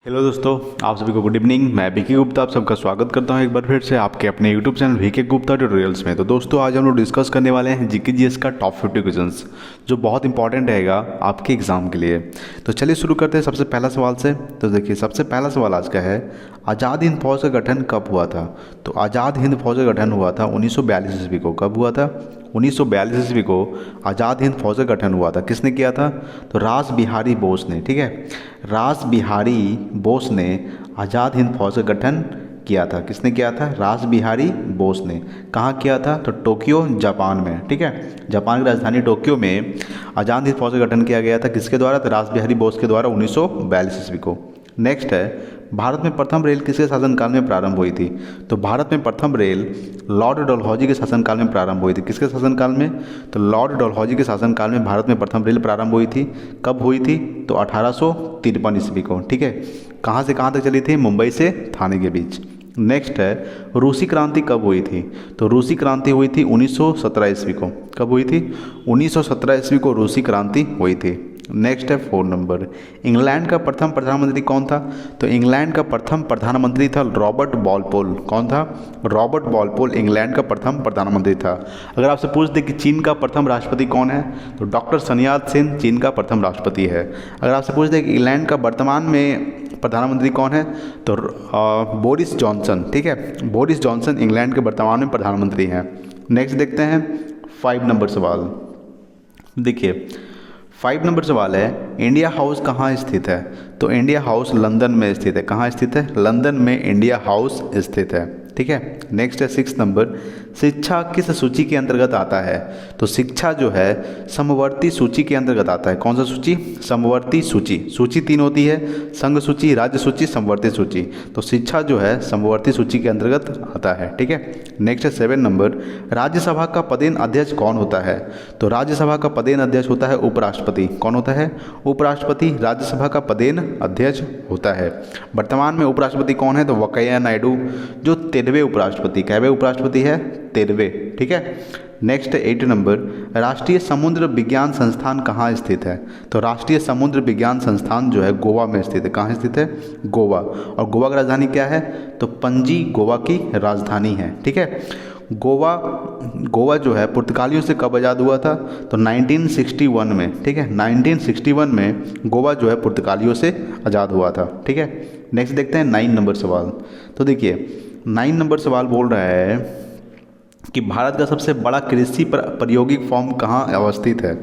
Hello दोस्तों, आप सभी को गुड इवनिंग। मैं विकी गुप्ता आप सबका स्वागत करता हूं एक बार फिर से आपके अपने YouTube channel VK Gupta tutorials में। तो दोस्तों आज हम लोग डिस्कस करने वाले हैं जीके जीएस का टॉप 50 क्वेश्चंस जो बहुत इंपॉर्टेंट रहेगा आपके एग्जाम के लिए। तो चलिए शुरू करते हैं सबसे पहला सवाल से। तो देखिए सबसे पहला सवाल आज का है, आज़ाद हिंद फौज का गठन कब हुआ था। तो आज़ाद हिंद फौज का गठन हुआ था 1942 ईस्वी को। कब हुआ था? 1942 ईस्वी को आज़ाद हिंद फौज का गठन हुआ था। किसने किया था? तो रास बिहारी बोस ने। ठीक है, रास बिहारी बोस ने आज़ाद हिंद फौज का गठन किया था। किसने किया था? रास बिहारी बोस ने। कहाँ किया था? तो टोक्यो जापान में। ठीक है, जापान की राजधानी टोक्यो में आज़ाद हिंद फौज का गठन किया गया था। किसके द्वारा? तो रास बिहारी बोस के द्वारा 1942 ईस्वी को। नेक्स्ट है, भारत में प्रथम रेल किसके शासनकाल में प्रारंभ हुई थी। तो भारत में प्रथम रेल लॉर्ड डलहौजी के शासनकाल में प्रारंभ हुई थी। किसके शासनकाल में? तो लॉर्ड डलहौजी के शासनकाल में भारत में प्रथम रेल प्रारंभ हुई थी। कब हुई थी? तो 1853 ईस्वी को। ठीक है, कहाँ से कहाँ तक चली थी? मुंबई से थाने के बीच। नेक्स्ट है, रूसी क्रांति कब हुई थी। तो रूसी क्रांति हुई थी 1917 ईस्वी को। कब हुई थी? 1917 ईस्वी को रूसी क्रांति हुई थी। नेक्स्ट है 4 नंबर, इंग्लैंड का प्रथम प्रधानमंत्री कौन था। तो इंग्लैंड का प्रथम प्रधानमंत्री था रॉबर्ट वॉलपोल। कौन था? रॉबर्ट वॉलपोल इंग्लैंड का प्रथम प्रधानमंत्री था। अगर आपसे पूछ दे कि चीन का प्रथम राष्ट्रपति कौन है, तो डॉक्टर sun yat-sen चीन का प्रथम राष्ट्रपति है। अगर आपसे पूछ दे कि इंग्लैंड का वर्तमान में प्रधानमंत्री कौन है, तो बोरिस जॉनसन। ठीक है, बोरिस जॉनसन इंग्लैंड के वर्तमान में प्रधानमंत्री हैं। नेक्स्ट देखते हैं 5 नंबर सवाल। देखिए 5 नंबर सवाल है, इंडिया हाउस कहाँ स्थित है। तो इंडिया हाउस लंदन में स्थित है। कहाँ स्थित है? लंदन में इंडिया हाउस स्थित है। ठीक है, नेक्स्ट है 6 नंबर, शिक्षा किस सूची के अंतर्गत आता है। तो शिक्षा जो है समवर्ती सूची के अंतर्गत आता है। कौन सा सूची? समवर्ती सूची। सूची 3 होती है, संघ सूची, राज्य सूची, समवर्ती सूची। तो शिक्षा जो है समवर्ती सूची के अंतर्गत आता है। ठीक है, नेक्स्ट है 7 नंबर, राज्यसभा का पदेन अध्यक्ष कौन होता है। तो राज्यसभा का पदेन अध्यक्ष होता है उपराष्ट्रपति। कौन होता है? उपराष्ट्रपति राज्यसभा का पदेन अध्यक्ष होता है। वर्तमान में उपराष्ट्रपति कौन है? तो वेंकैया नायडू, जो 13वें उपराष्ट्रपति। कैवे उपराष्ट्रपति है? 13वें। ठीक है, नेक्स्ट 8 नंबर, राष्ट्रीय समुद्र विज्ञान संस्थान कहाँ स्थित है। तो राष्ट्रीय समुद्र विज्ञान संस्थान जो है गोवा में स्थित है। कहाँ स्थित है? गोवा। और गोवा की राजधानी क्या है? तो पणजी गोवा की राजधानी है। ठीक है, गोवा जो है पुर्तगालियों से कब आज़ाद हुआ था। तो 1961 में। ठीक है, 1961 में गोवा जो है पुर्तगालियों से आज़ाद हुआ था। ठीक है, नेक्स्ट देखते हैं 9 नंबर सवाल। तो देखिए 9 नंबर सवाल बोल रहा है कि भारत का सबसे बड़ा कृषि प्रायोगिक फॉर्म कहाँ अवस्थित है।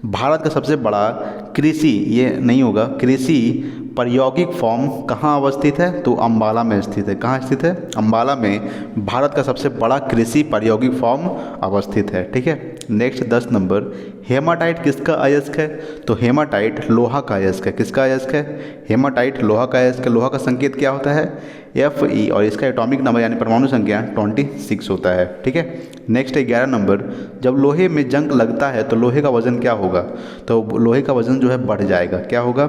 भारत का सबसे बड़ा कृषि, ये नहीं होगा, कृषि प्रायोगिक फॉर्म कहाँ अवस्थित है। तो अम्बाला में स्थित है। कहाँ स्थित है? अम्बाला में भारत का सबसे बड़ा कृषि प्रायोगिक फॉर्म अवस्थित है। ठीक है, नेक्स्ट 10 नंबर, हेमाटाइट किसका अयस्क है। तो हेमाटाइट लोहा का अयस्क है। किसका अयस्क है? हेमाटाइट लोहा का अयस्क है। लोहा का संकेत क्या होता है? Fe, और इसका एटॉमिक नंबर यानी परमाणु संख्या 26 होता है। ठीक है, नेक्स्ट 11 नंबर, जब लोहे में जंग लगता है तो लोहे का वजन क्या होगा। तो लोहे का वजन जो है बढ़ जाएगा। क्या होगा?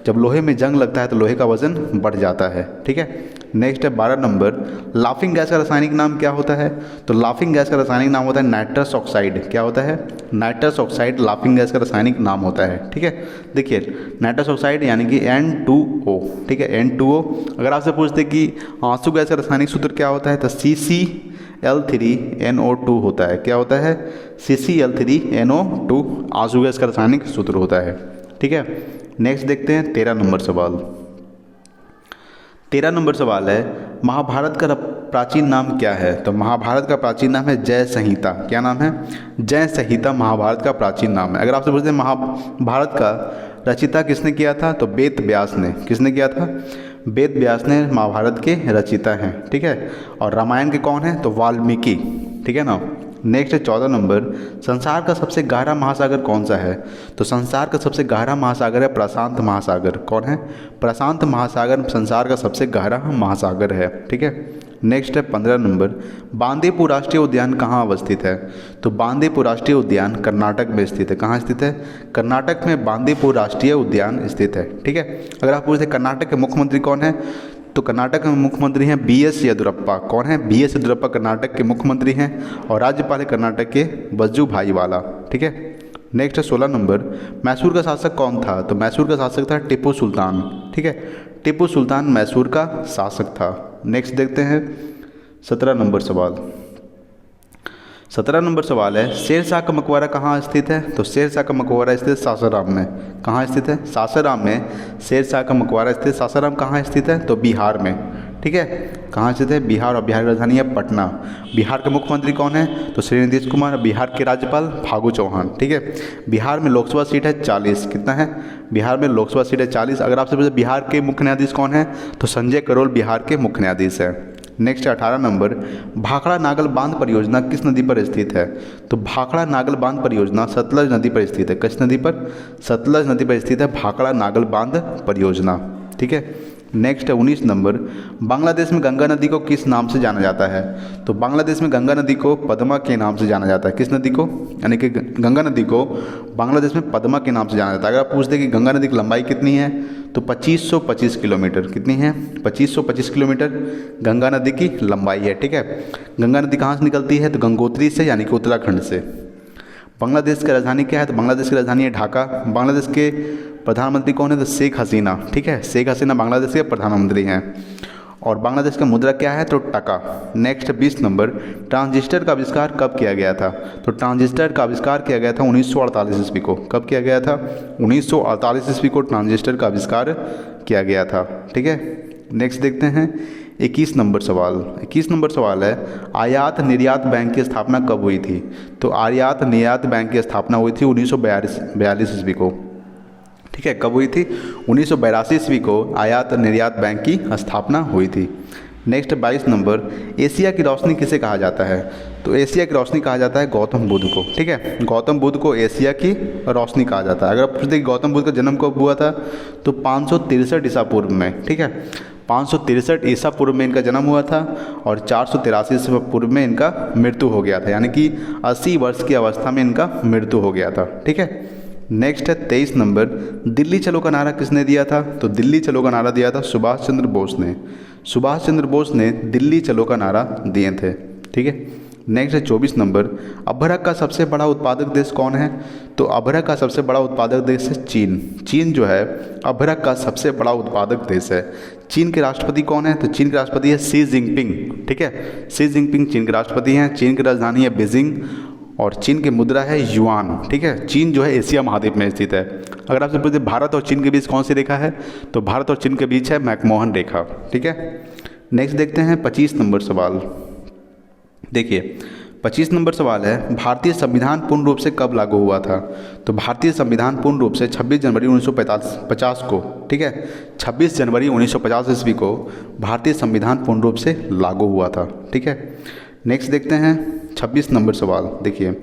जब लोहे में जंग लगता है तो लोहे का वजन बढ़ जाता है। ठीक है, नेक्स्ट है 12 नंबर, लाफिंग गैस का रासायनिक नाम क्या होता है। तो लाफिंग गैस का रासायनिक नाम होता है नाइट्रस ऑक्साइड। क्या होता है? नाइट्रस ऑक्साइड लाफिंग गैस का रासायनिक नाम होता है। ठीक है, देखिए नाइट्रस ऑक्साइड यानी कि N2O। ठीक है, N2O। अगर आपसे पूछते कि आंसू गैस का रासायनिक सूत्र क्या होता है, तो CCl3NO2 होता है। क्या होता है? CCl3NO2 आंसू गैस का रासायनिक सूत्र होता है। ठीक है, नेक्स्ट देखते हैं 13 नंबर सवाल। 13 नंबर सवाल है, महाभारत का प्राचीन नाम क्या है। तो महाभारत का प्राचीन नाम है जय संहिता। क्या नाम है? जय संहिता महाभारत का प्राचीन नाम है। अगर आपसे पूछते हैं महाभारत का रचिता किसने किया था, तो वेद व्यास ने। किसने किया था? वेद व्यास ने महाभारत के रचिता हैं। ठीक है, और रामायण के कौन है? तो वाल्मीकि। ठीक है ना। नेक्स्ट है 14 नंबर, संसार का सबसे गहरा महासागर कौन सा है। तो संसार का सबसे गहरा महासागर है प्रशांत महासागर। कौन है? प्रशांत महासागर संसार का सबसे गहरा महासागर है। ठीक है, नेक्स्ट है 15 नंबर, बांदीपुर राष्ट्रीय उद्यान कहाँ अवस्थित है। तो बांदीपुर राष्ट्रीय उद्यान कर्नाटक में स्थित है। कहाँ स्थित है? कर्नाटक में बांदीपुर राष्ट्रीय उद्यान स्थित है। ठीक है, अगर आप पूछते कर्नाटक के मुख्यमंत्री कौन है, तो कर्नाटक में मुख्यमंत्री हैं BS येदियुरप्पा। कौन है? BS येदियुरप्पा कर्नाटक के मुख्यमंत्री हैं और राज्यपाल है कर्नाटक के वजुभाई वाला। ठीक है, नेक्स्ट है 16 नंबर, मैसूर का शासक कौन था। तो मैसूर का शासक था टीपू सुल्तान। ठीक है, टीपू सुल्तान मैसूर का शासक था। नेक्स्ट देखते हैं 17 नंबर सवाल। 17 नंबर सवाल है, शेर शाह का मकबरा कहाँ स्थित है? तो शेर शाह का मकबरा स्थित सासाराम में। कहाँ स्थित है? सासाराम में शेर शाह का मकबरा स्थित। सासाराम कहाँ स्थित है? तो बिहार में। ठीक है, कहाँ स्थित है? बिहार, और बिहार की राजधानी है पटना। बिहार के मुख्यमंत्री कौन है? तो श्री नीतीश कुमार। बिहार के राज्यपाल फागू चौहान। ठीक है, बिहार में लोकसभा सीट है 40। कितना है? बिहार में लोकसभा सीट है 40। अगर आपसे पूछे बिहार के मुख्य न्यायाधीश कौन है, तो संजय करोल बिहार के मुख्य न्यायाधीश है। नेक्स्ट 18 नंबर, भाखड़ा नागल बांध परियोजना किस नदी पर स्थित है? तो भाखड़ा नागल बांध परियोजना सतलज नदी पर स्थित है। किस नदी पर? सतलज नदी पर स्थित है भाखड़ा नागल बांध परियोजना। ठीक है, नेक्स्ट है 19 नंबर, बांग्लादेश में गंगा नदी को किस नाम से जाना जाता है? तो बांग्लादेश में गंगा नदी को पद्मा के नाम से जाना जाता है। किस नदी को? यानी कि गंगा नदी को बांग्लादेश में पद्मा के नाम से जाना जाता है। अगर आप पूछते कि गंगा नदी की लंबाई कितनी है, तो 2525 किलोमीटर। कितनी है? 2525 किलोमीटर गंगा नदी की लंबाई है। ठीक है, गंगा नदी कहाँ से निकलती है? तो गंगोत्री से, यानी कि उत्तराखंड से। बांग्लादेश की राजधानी क्या है? तो बांग्लादेश की राजधानी है ढाका। बांग्लादेश के प्रधानमंत्री कौन है? तो शेख हसीना। ठीक है, शेख हसीना बांग्लादेश के प्रधानमंत्री हैं। और बांग्लादेश का मुद्रा क्या है? तो टका। नेक्स्ट 20 नंबर, ट्रांजिस्टर का आविष्कार कब किया गया था? तो ट्रांजिस्टर का आविष्कार किया गया था 1948 ईस्वी को। कब किया गया था? 1948 ईस्वी को ट्रांजिस्टर का आविष्कार किया गया था। ठीक है, नेक्स्ट देखते हैं 21 नंबर सवाल। 21 नंबर सवाल है, आयात निर्यात बैंक की स्थापना कब हुई थी? तो आयात निर्यात बैंक की स्थापना हुई थी 1942 ईस्वी को। ठीक है, कब हुई थी? 1982 ईस्वी को आयात निर्यात बैंक की स्थापना हुई थी। नेक्स्ट 22 नंबर, एशिया की रोशनी किसे कहा जाता है? तो एशिया की रोशनी कहा जाता है गौतम बुद्ध को। ठीक है, गौतम बुद्ध को एशिया की रोशनी कहा जाता है। अगर आप पूछते कि गौतम बुद्ध का जन्म कब हुआ था, तो 563 ईसा पूर्व में। ठीक है, 563 ईसा पूर्व में इनका जन्म हुआ था और 483 ईसा पूर्व में इनका मृत्यु हो गया था, यानी कि 80 वर्ष की अवस्था में इनका मृत्यु हो गया था। ठीक है, नेक्स्ट है 23 नंबर, दिल्ली चलो का नारा किसने दिया था? तो दिल्ली चलो का नारा दिया था सुभाष चंद्र बोस ने। सुभाष चंद्र बोस ने दिल्ली चलो का नारा दिए थे। ठीक है, नेक्स्ट है 24 नंबर, अभ्रक का सबसे बड़ा उत्पादक देश कौन है? तो अभ्रक का सबसे बड़ा उत्पादक देश है चीन। चीन जो है अभ्रक का सबसे बड़ा उत्पादक देश है। चीन के राष्ट्रपति कौन है? तो चीन के राष्ट्रपति है शी जिनपिंग। ठीक है, शी जिनपिंग चीन के राष्ट्रपति हैं। चीन की राजधानी है बीजिंग और चीन की मुद्रा है युआन। ठीक है, चीन जो है एशिया महाद्वीप में स्थित है। अगर आपसे पूछे भारत और चीन के बीच कौन सी रेखा है, तो भारत और चीन के बीच है मैकमोहन रेखा। ठीक है, नेक्स्ट देखते हैं 25 नंबर सवाल। देखिए 25 नंबर सवाल है, भारतीय संविधान पूर्ण रूप से कब लागू हुआ था? तो भारतीय संविधान पूर्ण रूप से 26 जनवरी 1950 को। ठीक है, 26 जनवरी 1950 ईस्वी को भारतीय संविधान पूर्ण रूप से लागू हुआ था। ठीक है, नेक्स्ट देखते हैं 26 नंबर सवाल। देखिए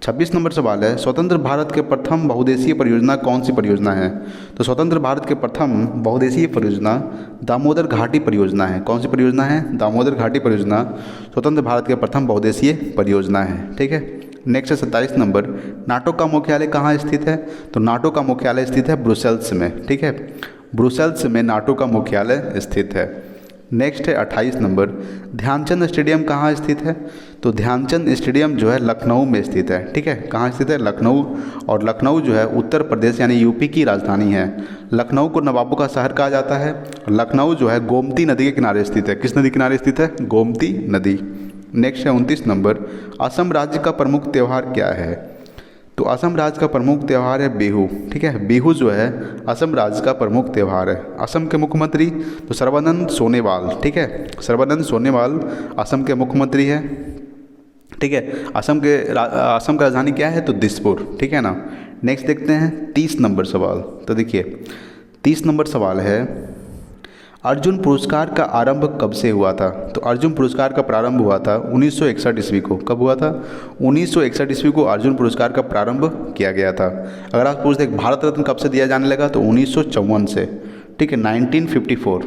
26 नंबर सवाल है, स्वतंत्र भारत के प्रथम बहुउद्देशीय परियोजना कौन सी परियोजना है? तो स्वतंत्र भारत के प्रथम बहुउद्देशीय परियोजना दामोदर घाटी परियोजना है। कौन सी परियोजना है? दामोदर घाटी परियोजना स्वतंत्र भारत के प्रथम बहुउद्देशीय परियोजना है। ठीक है, नेक्स्ट है 27 नंबर, नाटो का मुख्यालय कहाँ स्थित है? तो नाटो का मुख्यालय स्थित है ब्रुसेल्स में। ठीक है, ब्रुसेल्स में नाटो का मुख्यालय स्थित है। नेक्स्ट है 28 नंबर, ध्यानचंद स्टेडियम कहाँ स्थित है? तो ध्यानचंद स्टेडियम जो है लखनऊ में स्थित है। ठीक है, कहाँ स्थित है? लखनऊ। और लखनऊ जो है उत्तर प्रदेश यानी यूपी की राजधानी है। लखनऊ को नवाबों का शहर कहा जाता है। लखनऊ जो है गोमती नदी के किनारे स्थित है। किस नदी किनारे स्थित है? गोमती नदी। नेक्स्ट है 29 नंबर, असम राज्य का प्रमुख त्यौहार क्या है? तो असम राज्य का प्रमुख त्यौहार है बिहू। ठीक है, बिहू जो है असम राज्य का प्रमुख त्यौहार है। असम के मुख्यमंत्री तो सर्बानंद सोनोवाल। ठीक है, सर्बानंद सोनोवाल असम के मुख्यमंत्री हैं। ठीक है, असम का राजधानी क्या है? तो दिसपुर। ठीक है ना। नेक्स्ट देखते हैं 30 नंबर सवाल। तो देखिए 30 नंबर सवाल है, अर्जुन पुरस्कार का आरंभ कब से हुआ था? तो अर्जुन पुरस्कार का प्रारंभ हुआ था 1961 ईस्वी को। कब हुआ था? 1961 ईस्वी को अर्जुन पुरस्कार का प्रारंभ किया गया था। अगर आप पूछते भारत रत्न कब से दिया जाने लगा, तो 1954 से। ठीक है, 1954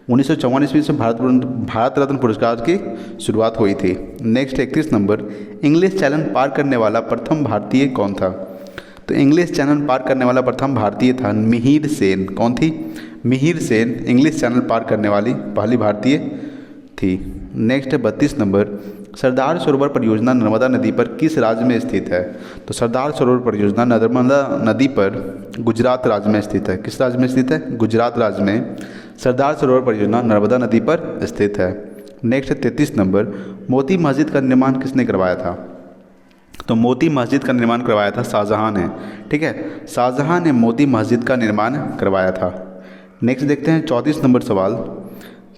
1954 ईस्वी से भारत रत्न पुरस्कार की शुरुआत हुई थी। नेक्स्ट 31 नंबर, इंग्लिश चैनल पार करने वाला प्रथम भारतीय कौन था? तो इंग्लिश चैनल पार करने वाला प्रथम भारतीय था मिहिर सेन। कौन थी? मिहिर सेन इंग्लिश चैनल पार करने वाली पहली भारतीय थी। नेक्स्ट है 32 नंबर, सरदार सरोवर परियोजना नर्मदा नदी पर किस राज्य में स्थित है? तो सरदार सरोवर परियोजना नर्मदा नदी पर गुजरात राज्य में स्थित है। किस राज्य में स्थित है? गुजरात राज्य में सरदार सरोवर परियोजना नर्मदा नदी पर स्थित है। नेक्स्ट 33 नंबर, मोती मस्जिद का निर्माण किसने करवाया था? तो मोती मस्जिद का निर्माण करवाया था शाहजहां ने। ठीक है, शाहजहां ने मोती मस्जिद का निर्माण करवाया था। नेक्स्ट देखते हैं 34 नंबर सवाल।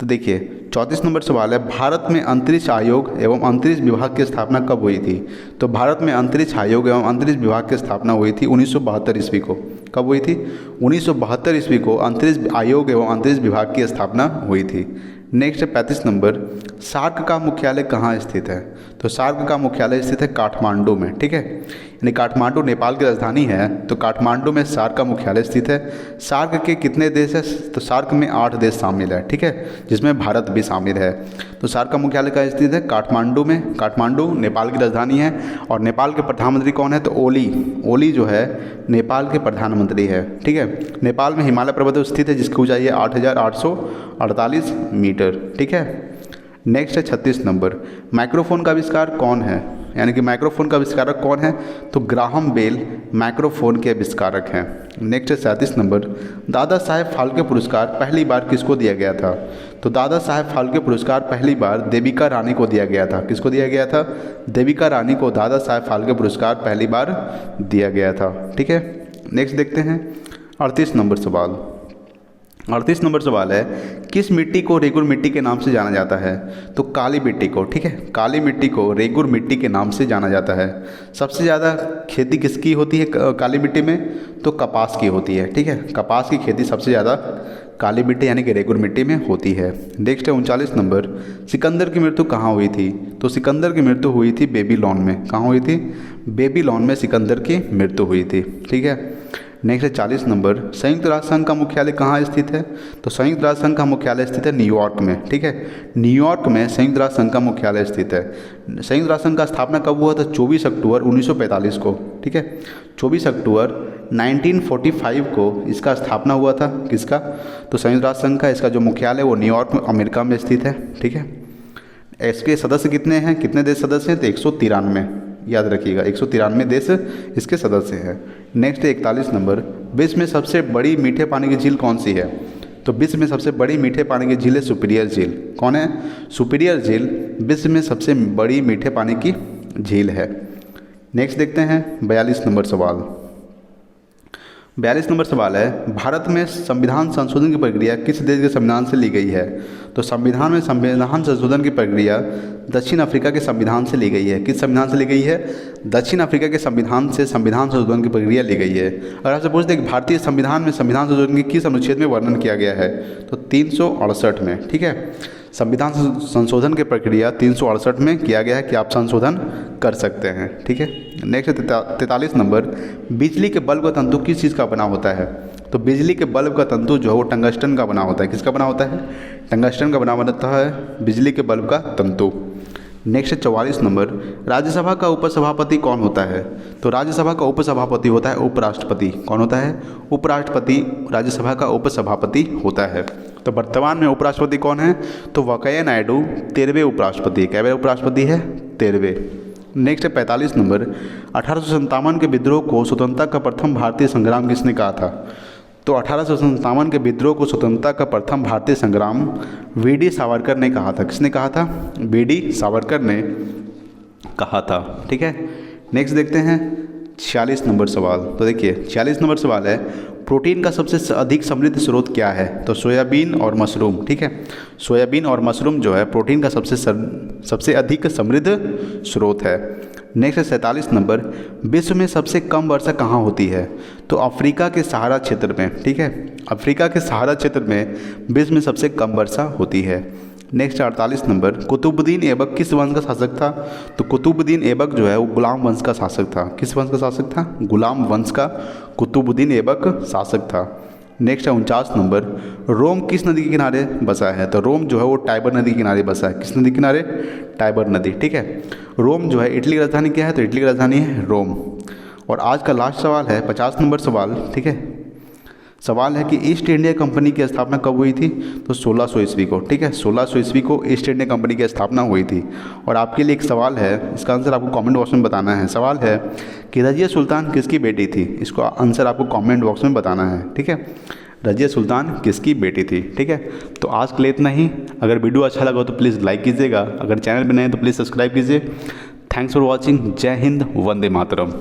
तो देखिए 34 नंबर सवाल है, भारत में अंतरिक्ष आयोग एवं अंतरिक्ष विभाग की स्थापना कब हुई थी? तो भारत में अंतरिक्ष आयोग एवं अंतरिक्ष विभाग की स्थापना हुई थी 1972 ईस्वी को। कब हुई थी? 1972 ईस्वी को अंतरिक्ष आयोग एवं अंतरिक्ष विभाग की स्थापना हुई थी। नेक्स्ट 35 नंबर, सार्क का मुख्यालय कहाँ स्थित है? तो सार्क का मुख्यालय स्थित है काठमांडू में। ठीक है, यानी काठमांडू नेपाल की राजधानी है, तो काठमांडू में सार्क का मुख्यालय स्थित है। सार्क के कितने देश हैं? तो सार्क में 8 देश शामिल है। ठीक है, जिसमें भारत भी शामिल है। तो सार्क का मुख्यालय कहाँ स्थित है? काठमांडू में। काठमांडू नेपाल की राजधानी है। और नेपाल के प्रधानमंत्री कौन है? तो ओली जो है नेपाल के प्रधानमंत्री है। ठीक है, नेपाल में हिमालय पर्वत स्थित है जिसकी ऊंचाई है 8,848 मीटर। ठीक है, नेक्स्ट है 36 नंबर, माइक्रोफोन का आविष्कार कौन है? यानी कि माइक्रोफोन का आविष्कारक कौन है? तो ग्राहम बेल माइक्रोफोन के आविष्कारक हैं। नेक्स्ट है 37 नंबर, दादा साहेब फाल्के पुरस्कार पहली बार किसको दिया गया था? तो दादा साहेब फाल्के पुरस्कार पहली बार देविका रानी को दिया गया था। किसको दिया गया था? देविका रानी को दादा साहेब फाल्के पुरस्कार पहली बार दिया गया था। ठीक है, नेक्स्ट देखते हैं 38 नंबर सवाल। 38 नंबर सवाल है, किस मिट्टी को रेगुर मिट्टी के नाम से जाना जाता है? तो काली मिट्टी को। ठीक है, काली मिट्टी को रेगुर मिट्टी के नाम से जाना जाता है। सबसे ज़्यादा खेती किसकी होती है काली मिट्टी में? तो कपास की होती है। ठीक है, कपास की खेती सबसे ज़्यादा काली मिट्टी यानी कि रेगुर मिट्टी में होती है। नेक्स्ट है 39 नंबर, सिकंदर की मृत्यु कहाँ हुई थी? तो सिकंदर की मृत्यु हुई थी बेबीलोन में। कहाँ हुई थी? बेबीलोन में सिकंदर की मृत्यु हुई थी। ठीक है, नेक्स्ट है 40 नंबर, संयुक्त राष्ट्र संघ का मुख्यालय कहाँ स्थित है? तो संयुक्त राष्ट्र संघ का मुख्यालय स्थित है न्यूयॉर्क में। ठीक है, न्यूयॉर्क में संयुक्त राष्ट्र संघ का मुख्यालय स्थित है। संयुक्त राष्ट्र संघ का स्थापना कब हुआ था? 24 अक्टूबर 1945 को। ठीक है, 24 अक्टूबर 1945 को इसका स्थापना हुआ था। किसका? तो संयुक्त राष्ट्र संघ का। इसका जो मुख्यालय वो न्यूयॉर्क में अमेरिका में स्थित है। ठीक है, इसके सदस्य कितने हैं? कितने देश सदस्य हैं? तो 193, याद रखिएगा 193 देश इसके सदस्य हैं। नेक्स्ट 41 नंबर, विश्व में सबसे बड़ी मीठे पानी की झील कौन सी है? तो विश्व में सबसे बड़ी मीठे पानी की झील है सुपीरियर झील। कौन है? सुपीरियर झील विश्व में सबसे बड़ी मीठे पानी की झील है। नेक्स्ट देखते हैं 42 नंबर सवाल। 42 नंबर सवाल है, भारत में संविधान संशोधन की प्रक्रिया किस देश के संविधान से ली गई है? तो संविधान में संविधान संशोधन की प्रक्रिया दक्षिण अफ्रीका के संविधान से ली गई है। किस संविधान से ली गई है? दक्षिण अफ्रीका के संविधान से संविधान संशोधन की प्रक्रिया ली गई है। अगर आपसे पूछते हैं कि भारतीय संविधान में संविधान संशोधन की किस अनुच्छेद में वर्णन किया गया है? तो 368 में। ठीक है, संविधान संशोधन की प्रक्रिया 368 में किया गया है कि आप संशोधन कर सकते हैं। ठीक है, नेक्स्ट 43 नंबर, बिजली के बल्ब का तंतु किस चीज़ का बना होता है? तो बिजली के बल्ब का तंतु जो है वो टंगस्टन का बना होता है। किसका बना होता है? टंगस्टन का बना होता है बिजली के बल्ब का तंतु। नेक्स्ट 44 नंबर, राज्यसभा का उपसभापति कौन होता है? तो राज्यसभा का उपसभापति होता है उपराष्ट्रपति। कौन होता है? उपराष्ट्रपति राज्यसभा का उपसभापति होता है। तो वर्तमान में उपराष्ट्रपति कौन है? तो वेंकैया नायडू 13वें उपराष्ट्रपति। कैवे उपराष्ट्रपति है? 13वें। नेक्स्ट 45 नंबर, 1857 के विद्रोह को स्वतंत्रता का प्रथम भारतीय संग्राम किसने कहा था? तो 1857 के विद्रोह को स्वतंत्रता का प्रथम भारतीय संग्राम वी.डी. सावरकर ने कहा था। किसने कहा था? वी.डी. सावरकर ने कहा था। ठीक है, नेक्स्ट देखते हैं 46 नंबर सवाल। तो देखिए 46 नंबर सवाल है, प्रोटीन का सबसे अधिक समृद्ध स्रोत क्या है? तो सोयाबीन और मशरूम। ठीक है, सोयाबीन और मशरूम जो है प्रोटीन का सबसे अधिक समृद्ध स्रोत है। नेक्स्ट है 47 नंबर, विश्व में सबसे कम वर्षा कहाँ होती है? तो अफ्रीका के सहारा क्षेत्र में। ठीक है, अफ्रीका के सहारा क्षेत्र में विश्व में सबसे कम वर्षा होती है। नेक्स्ट 48 नंबर, कुतुबुद्दीन ऐबक किस वंश का शासक था? तो कुतुबुद्दीन ऐबक जो है वो गुलाम वंश का शासक था। किस वंश का शासक था? गुलाम वंश का कुतुबुद्दीन ऐबक शासक था। नेक्स्ट है 49 नंबर, रोम किस नदी के किनारे बसा है? तो रोम जो है वो टाइबर नदी के किनारे बसा है। किस नदी के किनारे? टाइबर नदी। ठीक है, रोम जो है इटली की राजधानी क्या है? तो इटली की राजधानी है रोम। और आज का लास्ट सवाल है 50 नंबर सवाल। ठीक है, सवाल है कि ईस्ट इंडिया कंपनी की स्थापना कब हुई थी? तो 1600 ईस्वी को। ठीक है, 1600 ईस्वी को ईस्ट इंडिया कंपनी की स्थापना हुई थी। और आपके लिए एक सवाल है, इसका आंसर आपको कमेंट बॉक्स में बताना है। सवाल है कि रजिया सुल्तान किसकी बेटी थी? इसको आंसर आपको कमेंट बॉक्स में बताना है। ठीक है, रज़िया सुल्तान किसकी बेटी थी। ठीक है, तो आज के लिए इतना ही। अगर वीडियो अच्छा लगा तो प्लीज़ लाइक कीजिएगा, अगर चैनल पर नए हैं तो प्लीज़ सब्सक्राइब कीजिए। Thanks for watching. जय हिंद, वंदे मातरम।